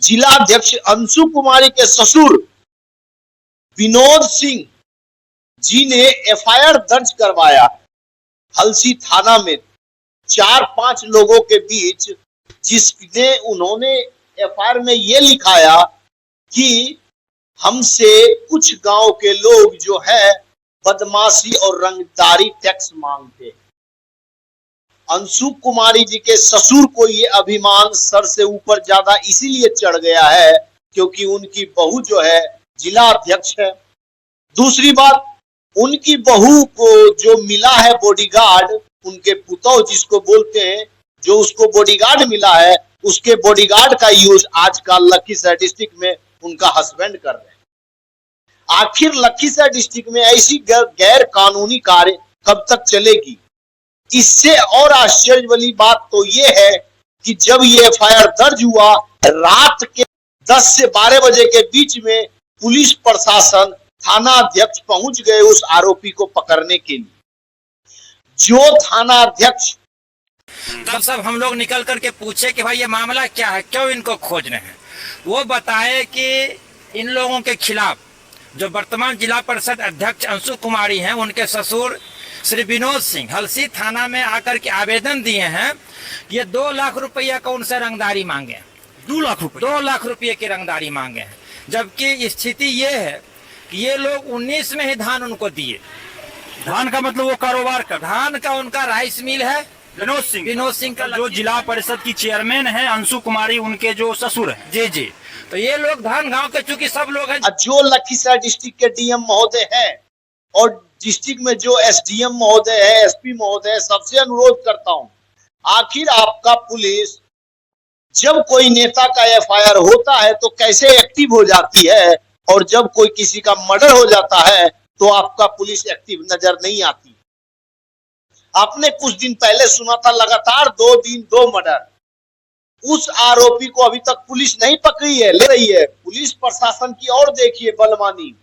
जिलाध्यक्ष अंशु कुमारी के ससुर विनोद सिंह जी ने एफआईआर दर्ज करवाया हलसी थाना में 4-5 लोगों के बीच, जिसने उन्होंने एफआईआर में ये लिखाया कि हमसे कुछ गांव के लोग जो है बदमाशी और रंगदारी टैक्स मांगते हैं। अंशु कुमारी जी के ससुर को ये अभिमान सर से ऊपर ज्यादा इसीलिए चढ़ गया है क्योंकि उनकी बहू जो है जिला अध्यक्ष है। दूसरी बात, उनकी बहू को जो मिला है बॉडीगार्ड, उनके पुतौ जिसको बोलते हैं, जो उसको बॉडीगार्ड मिला है, उसके बॉडीगार्ड का यूज आजकल लखीसराय डिस्ट्रिक्ट में उनका हस्बैंड कर रहे हैं। आखिर लखीसराय डिस्ट्रिक्ट में ऐसी गैर कानूनी कार्य कब तक चलेगी? इससे और आश्चर्य वाली बात तो ये है कि जब ये एफआईआर दर्ज हुआ, रात के 10 से 12 बजे के बीच में पुलिस प्रशासन, थाना अध्यक्ष पहुंच गए उस आरोपी को पकड़ने के लिए। जो थाना अध्यक्ष, तब सब हम लोग निकल करके पूछे कि भाई ये मामला क्या है, क्यों इनको खोज रहे हैं। वो बताए कि इन लोगों के खिलाफ जो वर्तमान जिला परिषद अध्यक्ष अंशु कुमारी हैं, उनके ससुर श्री विनोद सिंह हलसी थाना में आकर के आवेदन दिए हैं। ये 2 लाख रुपया का उनसे रंगदारी मांगे। 2 लाख रुपए 2 लाख रुपये की रंगदारी मांगे हैं, जबकि स्थिति ये है कि ये लोग 19 में ही धान उनको दिए। धान का मतलब वो कारोबार कर धान का उनका राइस मिल है। विनोद सिंह का जो जिला परिषद की चेयरमैन है अंशु कुमारी, उनके जो ससुर है। जी जी, तो ये लोग धान गांव के चूंकि सब लोग हैं। जो लखीसराय डिस्ट्रिक्ट के डीएम महोदय हैं और डिस्ट्रिक्ट में जो एसडीएम महोदय है, एसपी महोदय है, सबसे अनुरोध करता हूं, आखिर आपका पुलिस जब कोई नेता का एफआईआर होता है तो कैसे एक्टिव हो जाती है, और जब कोई किसी का मर्डर हो जाता है तो आपका पुलिस एक्टिव नजर नहीं आती। आपने कुछ दिन पहले सुना था लगातार 2 दिन 2 मर्डर। उस आरोपी को अभी तक पुलिस नहीं पकड़ी है, ले रही है। पुलिस प्रशासन की ओर देखिए बलवानी।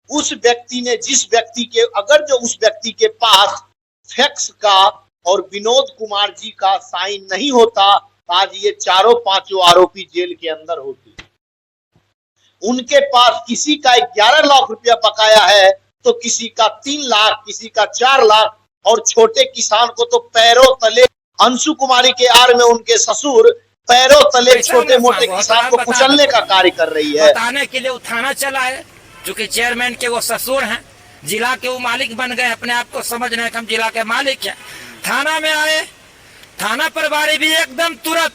उस व्यक्ति ने, जिस व्यक्ति के, अगर जो उस व्यक्ति के पास फैक्स का और विनोद कुमार जी का साइन नहीं होता, आज ये 4-5 आरोपी जेल के अंदर होते। उनके पास किसी का 11 लाख रुपया बकाया है तो किसी का 3 लाख, किसी का 4 लाख, और छोटे किसान को तो पैरों तले, अंशु कुमारी के आड़ में उनके ससुर पैरों तले छोटे मोटे किसान को कुचलने का कार्य कर रही है। बताने के लिए वो थाना चला है, चूंकि चेयरमैन के वो ससुर हैं, जिला के वो मालिक बन गए, अपने आप को समझ रहे हैं कि हम जिला के मालिक हैं। थाना में आए, थाना प्रभारी भी एकदम तुरंत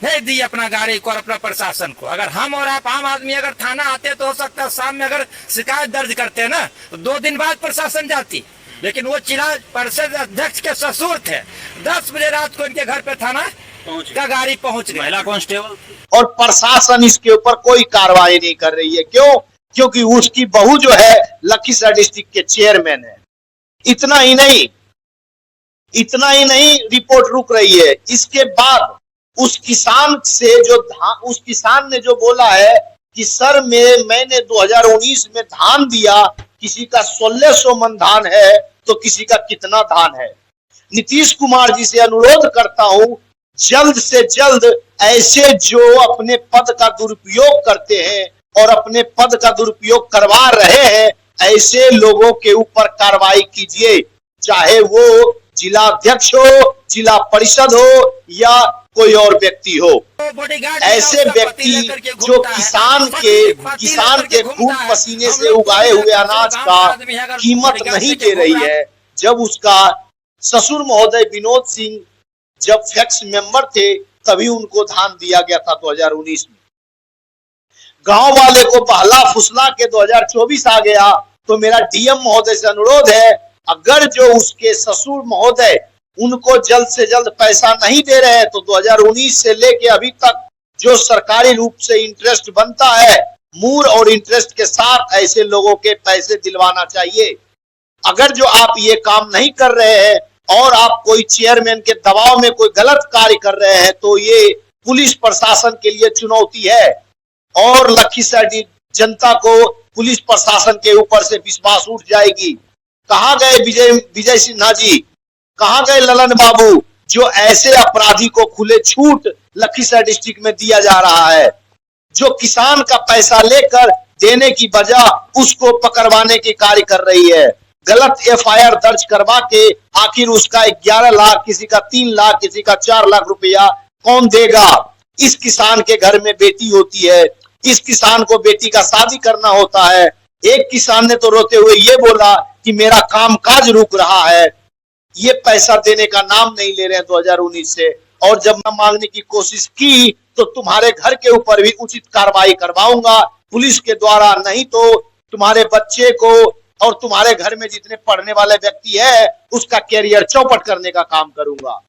भेज दी अपना गाड़ी को और अपना प्रशासन को। अगर हम और आप आम आदमी अगर थाना आते तो हो सकता है शाम में अगर शिकायत दर्ज करते ना तो 2 दिन बाद प्रशासन जाती, लेकिन वो जिला परिषद अध्यक्ष के ससुर थे। 10 बजे रात को इनके घर पे थाना का गाड़ी पहुंच गई, महिला कांस्टेबल, और प्रशासन इसके ऊपर कोई कार्रवाई नहीं कर रही है। क्यों? क्योंकि उसकी बहू जो है लखीसराय डिस्ट्रिक्ट के चेयरमैन है। इतना ही नहीं, रिपोर्ट रुक रही है। इसके बाद उस किसान ने जो बोला है कि सर मैंने 2019 में धान दिया, किसी का 1600 मन धान है तो किसी का कितना धान है। नीतीश कुमार जी से अनुरोध करता हूं, जल्द से जल्द ऐसे जो अपने पद का दुरुपयोग करते हैं और अपने पद का दुरुपयोग करवा रहे हैं, ऐसे लोगों के ऊपर कार्रवाई कीजिए, चाहे वो जिला अध्यक्ष हो, जिला परिषद हो या कोई और व्यक्ति हो। ऐसे व्यक्ति जो किसान के खून पसीने से उगाए हुए अनाज का कीमत नहीं दे रही है। जब उसका ससुर महोदय विनोद सिंह जब फैक्स मेंबर थे तभी उनको धान दिया गया था 2019 में। गांव वाले को बहला फुसला के 2024 आ गया। तो मेरा डीएम महोदय से अनुरोध है, अगर जो उसके ससुर महोदय उनको जल्द से जल्द पैसा नहीं दे रहे हैं तो 2019 से लेके अभी तक जो सरकारी रूप से इंटरेस्ट बनता है, मूर और इंटरेस्ट के साथ ऐसे लोगों के पैसे दिलवाना चाहिए। अगर जो आप ये काम नहीं कर रहे हैं और आप कोई चेयरमैन के दबाव में कोई गलत कार्य कर रहे हैं तो ये पुलिस प्रशासन के लिए चुनौती है, और लखीसराय जनता को पुलिस प्रशासन के ऊपर से विश्वास उठ जाएगी। कहाँ गए विजय सिन्हा जी, कहाँ गए ललन बाबू, जो ऐसे अपराधी को खुले छूट लखीसराय डिस्ट्रिक्ट में दिया जा रहा है। जो किसान का पैसा लेकर देने की बजाय उसको पकड़वाने की कार्य कर रही है। गलत एफआईआर दर्ज करवा के आखिर उसका 11 लाख, किसी का 3 लाख, किसी का 4 लाख रुपया कौन देगा? इस किसान के घर में बेटी होती है, इस किसान को बेटी का शादी करना होता है। एक किसान ने तो रोते हुए ये बोला कि मेरा कामकाज रुक रहा है। ये पैसा देने का नाम नहीं ले रहे हैं 2019 से, और जब मैं मांगने की कोशिश की तो तुम्हारे घर के ऊपर भी उचित कार्रवाई करवाऊंगा पुलिस के द्वारा, नहीं तो तुम्हारे बच्चे को और तुम्हारे घर में जितने पढ़ने वाले व्यक्ति है उसका कैरियर चौपट करने का काम करूंगा।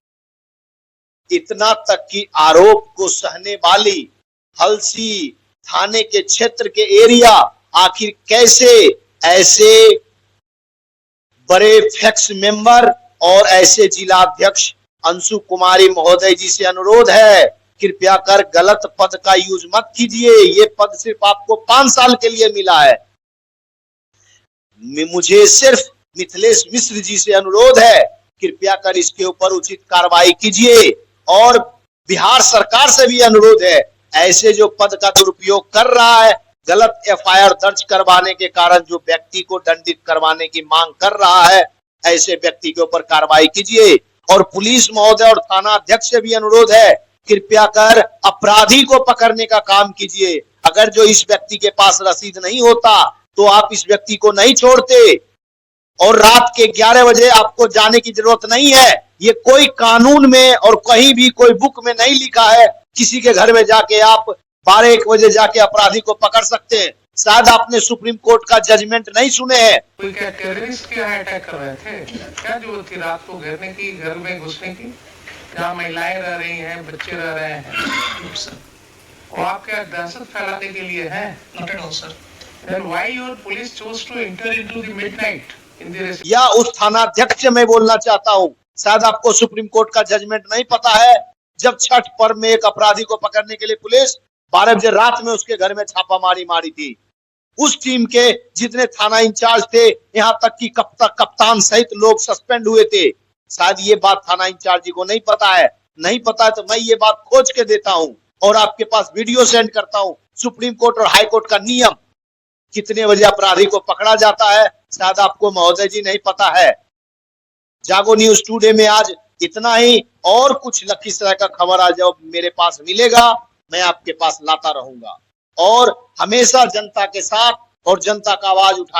इतना तक कि आरोप को सहने वाली हलसी थाने के क्षेत्र के एरिया आखिर कैसे ऐसे बड़े फैक्स मेंबर और ऐसे जिला अध्यक्ष अंशु कुमारी महोदय जी से अनुरोध है, कृपया कर गलत पद का यूज मत कीजिए। ये पद सिर्फ आपको 5 साल के लिए मिला है। मुझे सिर्फ मिथिलेश मिश्र जी से अनुरोध है, कृपया कर इसके ऊपर उचित कार्रवाई कीजिए। और बिहार सरकार से भी अनुरोध है, ऐसे जो पद का दुरुपयोग कर रहा है, गलत एफआईआर दर्ज करवाने के कारण जो व्यक्ति को दंडित करवाने की मांग कर रहा है, ऐसे व्यक्ति के ऊपर कार्रवाई कीजिए। और पुलिस महोदय और थाना अध्यक्ष से भी अनुरोध है, कृपया कर अपराधी को पकड़ने का काम कीजिए। अगर जो इस व्यक्ति के पास रसीद नहीं होता तो आप इस व्यक्ति को नहीं छोड़ते, और रात के 11 बजे आपको जाने की जरूरत नहीं है। ये कोई कानून में और कहीं भी कोई बुक में नहीं लिखा है किसी के घर में जाके आप 12-1 बजे जाके अपराधी को पकड़ सकते हैं। शायद आपने सुप्रीम कोर्ट का जजमेंट नहीं सुने हैं। कोई क्या टेररिस्ट क्या अटैक कर रहे थे? क्या जरूरत थी रात को घेरने की, घर में घुसने की, जहाँ महिलाएं रह रही हैं, बच्चे रह रहे हैं? और आप क्या दहशत फैलाने के लिए है? Then why your police chose to enter into the midnight in the rest? या उस थानाध्यक्ष से मैं बोलना चाहता हूँ, शायद आपको सुप्रीम कोर्ट का जजमेंट नहीं पता है। जब छठ पर्व में एक अपराधी को पकड़ने के लिए पुलिस 12 बजे रात में उसके घर में छापामारी मारी थी, उस टीम के जितने थाना इंचार्ज थे, यहाँ तक कि कप्तान सहित लोग सस्पेंड हुए थे। शायद ये बात थाना इंचार्ज जी को नहीं पता है। नहीं पता है तो मैं ये बात खोज के देता हूँ और आपके पास वीडियो सेंड करता हूँ। सुप्रीम कोर्ट और हाई कोर्ट का नियम, कितने बजे अपराधी को पकड़ा जाता है, शायद आपको महोदय जी नहीं पता है। जागो न्यूज टुडे में आज इतना ही, और कुछ लखीसराय का खबर आज मेरे पास मिलेगा मैं आपके पास लाता रहूंगा, और हमेशा जनता के साथ और जनता का आवाज उठाने